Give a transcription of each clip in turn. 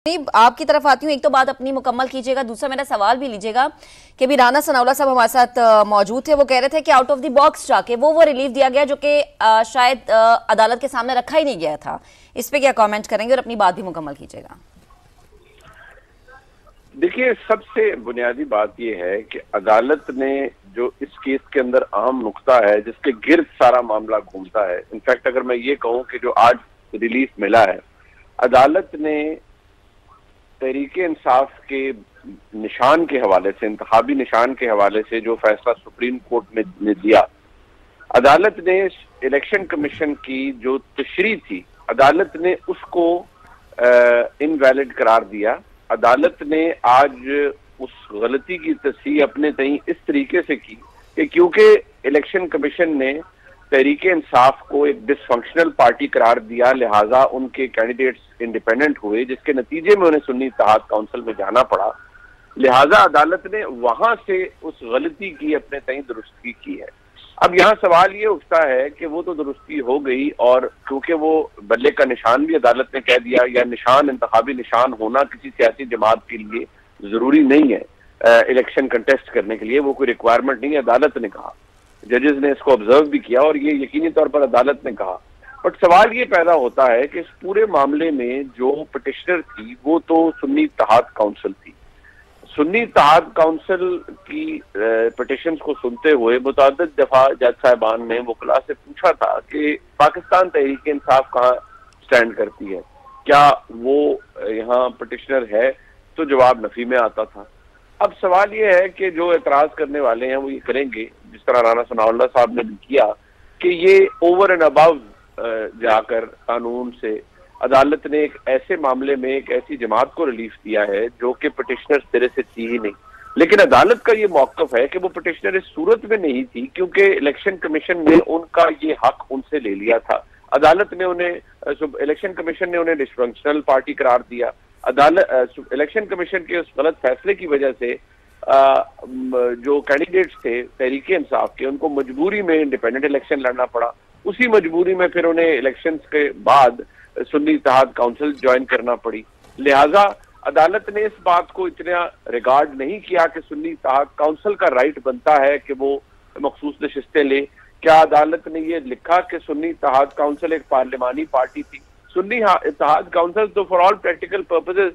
आपकी तरफ आती हूँ। एक तो बात अपनी मुकम्मल कीजिएगा, दूसरा मेरा सवाल भी लीजिएगा कि अभी राना सनाउल्लाह साहब हमारे साथ मौजूद थे। वो कह रहे थे कि आउट ऑफ द बॉक्स जाके वो रिलीफ दिया गया जो कि शायद अदालत के सामने रखा ही नहीं गया था। इस पे क्या कमेंट करेंगे और अपनी बात भी मुकम्मल कीजिएगा। देखिए, सबसे बुनियादी बात यह है कि अदालत ने जो इस केस के अंदर अहम नुक्ता है जिसके गिर्द सारा मामला घूमता है, इनफैक्ट अगर मैं ये कहूं कि जो आज रिलीफ मिला है, अदालत ने तहरीके इंसाफ के निशान के हवाले से, इंतखाबी निशान के हवाले से जो फैसला सुप्रीम कोर्ट ने दिया, अदालत ने इलेक्शन कमीशन की जो तशरीह थी, अदालत ने उसको इनवैलिड करार दिया। अदालत ने आज उस गलती की तस्हीह अपने तई इस तरीके से की कि क्योंकि इलेक्शन कमीशन ने तहरीके इंसाफ को एक डिसफंक्शनल पार्टी करार दिया, लिहाजा उनके कैंडिडेट्स इंडिपेंडेंट हुए, जिसके नतीजे में उन्हें सुन्नी इत्तेहाद काउंसिल में जाना पड़ा। लिहाजा अदालत ने वहां से उस गलती की अपने तई दुरुस्ती की है। अब यहाँ सवाल ये उठता है कि वो तो दुरुस्ती हो गई, और क्योंकि वो बल्ले का निशान भी अदालत ने कह दिया, या निशान इंतखाबी निशान होना किसी सियासी जमात के लिए जरूरी नहीं है इलेक्शन कंटेस्ट करने के लिए, वो कोई रिक्वायरमेंट नहीं है, अदालत ने कहा। जजेस ने इसको ऑब्जर्व भी किया और ये यकीनी तौर पर अदालत ने कहा। बट सवाल ये पैदा होता है कि इस पूरे मामले में जो पिटिशनर थी वो तो सुन्नी इत्तेहाद काउंसिल थी। सुन्नी इत्तेहाद काउंसिल की पिटिशन को सुनते हुए मुतअद्दिद दफा जज साहिबान ने वकला से पूछा था कि पाकिस्तान तहरीक इंसाफ कहाँ स्टैंड करती है, क्या वो यहाँ पिटिशनर है, तो जवाब नफी में आता था। अब सवाल ये है कि जो एतराज करने वाले हैं वो ये करेंगे, जिस तरह राना सनाउल्लाह साहब ने भी किया, कि ये ओवर एंड अबव जाकर कानून से अदालत ने एक ऐसे मामले में एक ऐसी जमात को रिलीफ दिया है जो कि पिटिशनर सिरे से थी ही नहीं। लेकिन अदालत का ये मौक़िफ़ है कि वो पिटिशनर इस सूरत में नहीं थी क्योंकि इलेक्शन कमीशन ने उनका ये हक उनसे ले लिया था। अदालत ने उन्हें, इलेक्शन कमीशन ने उन्हें डिसफंक्शनल पार्टी करार दिया। इलेक्शन कमीशन के उस गलत फैसले की वजह से जो कैंडिडेट्स थे तहरीके इंसाफ के, उनको मजबूरी में इंडिपेंडेंट इलेक्शन लड़ना पड़ा। उसी मजबूरी में फिर उन्हें इलेक्शन के बाद सुन्नी इत्तेहाद काउंसिल ज्वाइन करना पड़ी। लिहाजा अदालत ने इस बात को इतना रिगार्ड नहीं किया कि सुन्नी इत्तेहाद काउंसिल का राइट बनता है कि वो मखसूस नशिस्तें ले। क्या अदालत ने ये लिखा कि सुन्नी इत्तेहाद काउंसिल एक पार्लिमानी पार्टी थी? सुन्नी इत्तेहाद काउंसिल तो फॉर ऑल प्रैक्टिकल पर्पसेस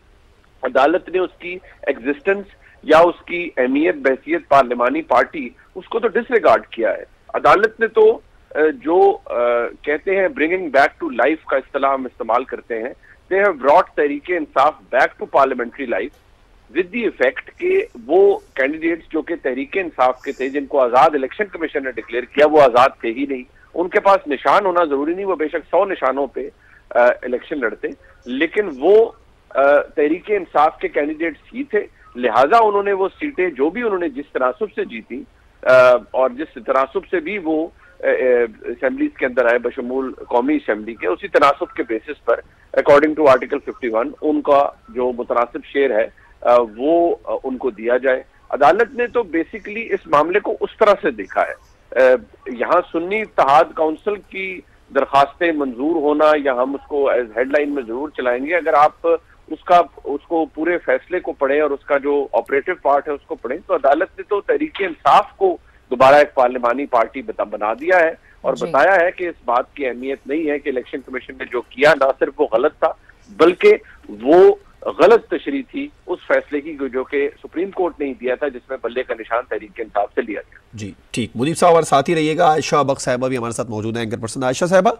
अदालत ने उसकी एग्जिस्टेंस या उसकी अहमियत बहसियत पार्लिमानी पार्टी, उसको तो डिसरिगार्ड किया है। अदालत ने तो जो कहते हैं ब्रिंगिंग बैक टू लाइफ का इस्तेलाह हम इस्तेमाल करते हैं, they have brought Tehreek-e Insaf back to parliamentary life with the effect कि वो कैंडिडेट्स जो कि तहरीके इंसाफ के थे, जिनको आज़ाद इलेक्शन कमीशन ने डिक्लेयर किया, वो आज़ाद थे ही नहीं। उनके पास निशान होना जरूरी नहीं, वो बेशक 100 निशानों पे इलेक्शन लड़ते, लेकिन वो तहरीके इंसाफ के कैंडिडेट्स ही थे। लिहाजा उन्होंने वो सीटें जो भी उन्होंने जिस तनासुब से जीती और जिस तनासुब से भी वो असेंबलीज के अंदर आए बशमूल कौमी असेंबली के, उसी तनासुब के बेसिस पर अकॉर्डिंग टू आर्टिकल 51 उनका जो मुतनासिब शेयर है वो उनको दिया जाए। अदालत ने तो बेसिकली इस मामले को उस तरह से देखा है। यहाँ सुन्नी इत्तेहाद काउंसिल की दरखास्तें मंजूर होना, या हम उसको एज हेडलाइन में जरूर चलाएंगे, अगर आप उसको पूरे फैसले को पढ़ें और उसका जो ऑपरेटिव पार्ट है उसको पढ़ें, तो अदालत ने तो तहरीके इंसाफ को दोबारा एक पार्लिमानी पार्टी बना दिया है और बताया है कि इस बात की अहमियत नहीं है कि इलेक्शन कमीशन ने जो किया ना सिर्फ वो गलत था, बल्कि वो गलत तशरीह थी उस फैसले की जो कि सुप्रीम कोर्ट ने ही दिया था, जिसमें बल्ले का निशान तहरीक इंसाफ से लिया गया। जी ठीक, मुनीब साहब हमारे साथ ही रहिएगा। आयशा बख्श साहिबा भी हमारे साथ मौजूद है, एंकर पर्सन। आयशा साहिबा,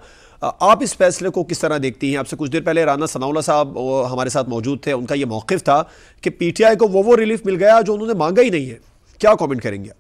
आप इस फैसले को किस तरह देखती हैं? आपसे कुछ देर पहले राना सनाउल्लाह साहब हमारे साथ मौजूद थे, उनका ये मौक़िफ़ था कि पीटीआई को वो रिलीफ मिल गया जो उन्होंने मांगा ही नहीं है। क्या कॉमेंट करेंगे?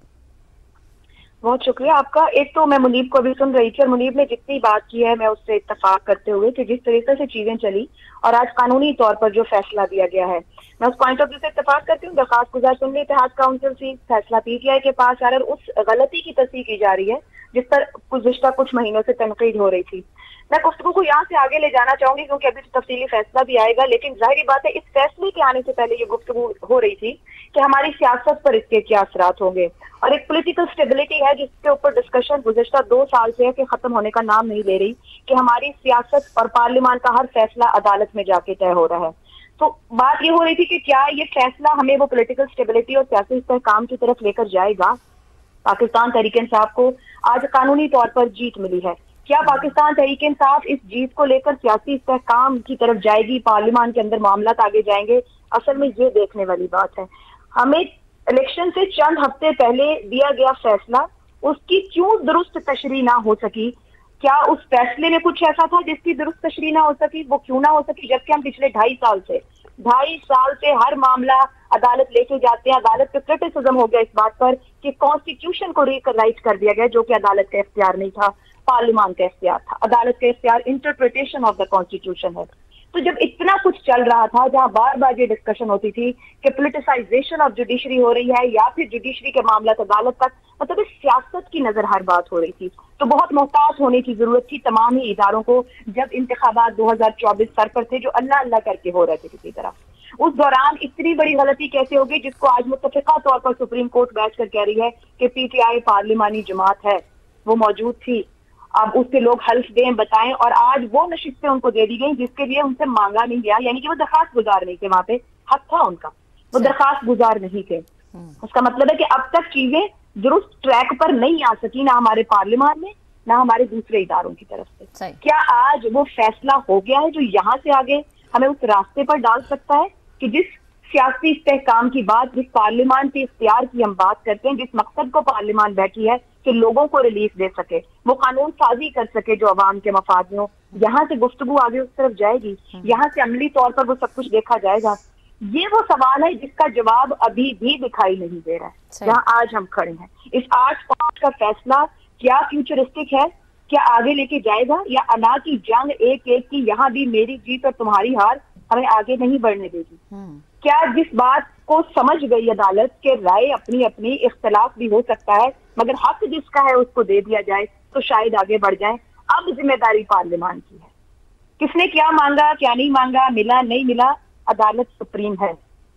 बहुत शुक्रिया आपका। एक तो मैं मुनीब को भी सुन रही थी और मुनीब ने जितनी बात की है मैं उससे इत्तेफाक करते हुए कि जिस तरीके से चीजें चली और आज कानूनी तौर पर जो फैसला दिया गया है, मैं उस पॉइंट ऑफ व्यू से इत्तेफाक करती हूँ। दरखास्त गुजार सुन्नी इत्तेहाद काउंसिल थी, फैसला पीटीआई के पास आ रहा है, उस गलती की तस्दीक की जा रही है जिस पर गुज़िश्ता कुछ महीनों से तनकीद हो रही थी। मैं गुफ्तगू को यहाँ से आगे ले जाना चाहूंगी क्योंकि अभी तो तफसीली फैसला भी आएगा, लेकिन जाहिर बात है इस फैसले के आने से पहले ये गुफ्तगू हो रही थी कि हमारी सियासत पर इसके क्या असरात होंगे, और एक पॉलिटिकल स्टेबिलिटी है जिसके ऊपर डिस्कशन गुज़िश्ता 2 साल से है कि खत्म होने का नाम नहीं ले रही, कि हमारी सियासत और पार्लियामान का हर फैसला अदालत में जाके तय हो रहा है। तो बात ये हो रही थी कि क्या ये फैसला हमें वो पॉलिटिकल स्टेबिलिटी और सियासी इस्तेहकाम की तरफ लेकर जाएगा। पाकिस्तान तहरीक इंसाफ को आज कानूनी तौर पर जीत मिली है। क्या पाकिस्तान तहरीक इंसाफ इस जीत को लेकर सियासी इस्तेहकाम की तरफ जाएगी, पार्लियामान के अंदर मामला आगे जाएंगे? असल में ये देखने वाली बात है। हमें इलेक्शन से चंद हफ्ते पहले दिया गया फैसला, उसकी क्यों दुरुस्त तशरीह ना हो सकी? क्या उस फैसले में कुछ ऐसा था जिसकी दुरुस्त तशरीह ना हो सकी? वो क्यों ना हो सकी, जबकि हम पिछले 2.5 साल से हर मामला अदालत लेके जाते हैं। अदालत पे क्रिटिसिज्म हो गया इस बात पर कि कॉन्स्टिट्यूशन को रीराइट कर दिया गया, जो कि अदालत का इख्तियार नहीं था, पार्लियामान का इख्तियार था। अदालत का इख्तियार इंटरप्रिटेशन ऑफ द कॉन्स्टिट्यूशन है। तो जब इतना कुछ चल रहा था, जहां बार बार ये डिस्कशन होती थी कि पोलिटिसाइजेशन ऑफ जुडिशरी हो रही है या फिर जुडिशरी के मामला अदालत तक, मतलब इस सियासत की नजर हर बात हो रही थी, तो बहुत मोहतात होने की जरूरत थी तमाम ही इदारों को। जब इंतखाबात 2024 सर पर थे, जो अल्लाह अल्लाह करके हो रहे थे किसी तरह, उस दौरान इतनी बड़ी गलती कैसे होगी, जिसको आज मुत्तफिका तौर पर सुप्रीम कोर्ट बैठकर कह रही है कि पीटीआई पार्लिमानी जमात है, वो मौजूद थी, अब उसके लोग हल्फ दें, बताएं, और आज वो नशिस्तें उनको दे दी गई जिसके लिए उनसे मांगा नहीं गया, यानी कि वो दरखास्त गुजार नहीं थे, वहां पे हक था उनका, वो दरखास्त गुजार नहीं थे। उसका मतलब है कि अब तक चीजें दुरुस्त ट्रैक पर नहीं आ सकी, ना हमारे पार्लियामान में, ना हमारे दूसरे इदारों की तरफ से। क्या आज वो फैसला हो गया है जो यहाँ से आगे हमें उस रास्ते पर डाल सकता है कि जिस सियासी इस्तेहकाम की बात, जिस पार्लियामान के इख्तियार की हम बात करते हैं, जिस मकसद को पार्लियामान बैठी है कि लोगों को रिलीफ दे सके, वो कानून साजी कर सके जो अवाम के मफाद में हो, यहाँ से गुफ्तगू आगे उस तरफ जाएगी, यहाँ से अमली तौर पर वो सब कुछ देखा जाएगा? ये वो सवाल है जिसका जवाब अभी भी दिखाई नहीं दे रहा है जहाँ आज हम खड़े हैं। इस 8-5 का फैसला क्या फ्यूचरिस्टिक है, क्या आगे लेके जाएगा, या अना की जंग एक एक की, यहाँ भी मेरी जीत और तुम्हारी हार, हमें आगे नहीं बढ़ने देगी? क्या जिस बात को समझ गई अदालत के राय अपनी अपनी, इख्तलाफ भी हो सकता है, मगर हक जिसका है उसको दे दिया जाए तो शायद आगे बढ़ जाए? अब जिम्मेदारी पार्लियामान की है। किसने क्या मांगा, क्या नहीं मांगा, मिला नहीं मिला, अदालत सुप्रीम है,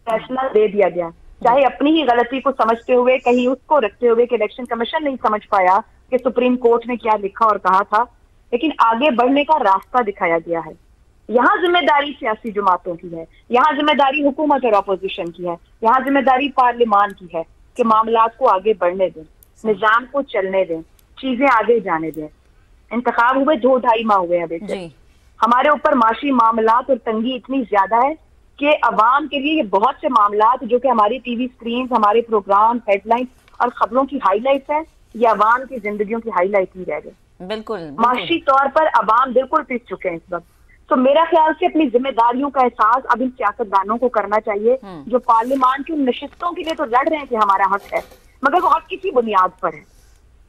फैसला दे दिया गया। चाहे अपनी ही गलती को समझते हुए, कहीं उसको रखते हुए कि इलेक्शन कमीशन नहीं समझ पाया कि सुप्रीम कोर्ट ने क्या लिखा और कहा था, लेकिन आगे बढ़ने का रास्ता दिखाया गया है। यहाँ जिम्मेदारी सियासी जमातों की है, यहाँ जिम्मेदारी हुकूमत और अपोजिशन की है, यहाँ जिम्मेदारी पार्लियामान की है कि मामलात को आगे बढ़ने दें, निजाम को चलने दें, चीजें आगे जाने दें। इंतखाब हुए 2-2.5 माह हुए हैं बेशक, हमारे ऊपर माशी मामलात और तंगी इतनी ज्यादा है कि अवाम के लिए ये बहुत से मामलात जो कि हमारी टीवी स्क्रीन, हमारे प्रोग्राम, हेडलाइंस और खबरों की हाईलाइट्स है, ये अवाम की जिंदगियों की हाईलाइट ही रह गई। बिल्कुल माशी तौर पर अवाम बिल्कुल पिस चुके हैं इस वक्त। तो मेरा ख्याल से अपनी जिम्मेदारियों का एहसास अब इन सियासतदानों को करना चाहिए जो पार्लियामान की नशिस्तों के लिए तो लड़ रहे हैं कि हमारा हक है, मगर वो हक किसी बुनियाद पर है।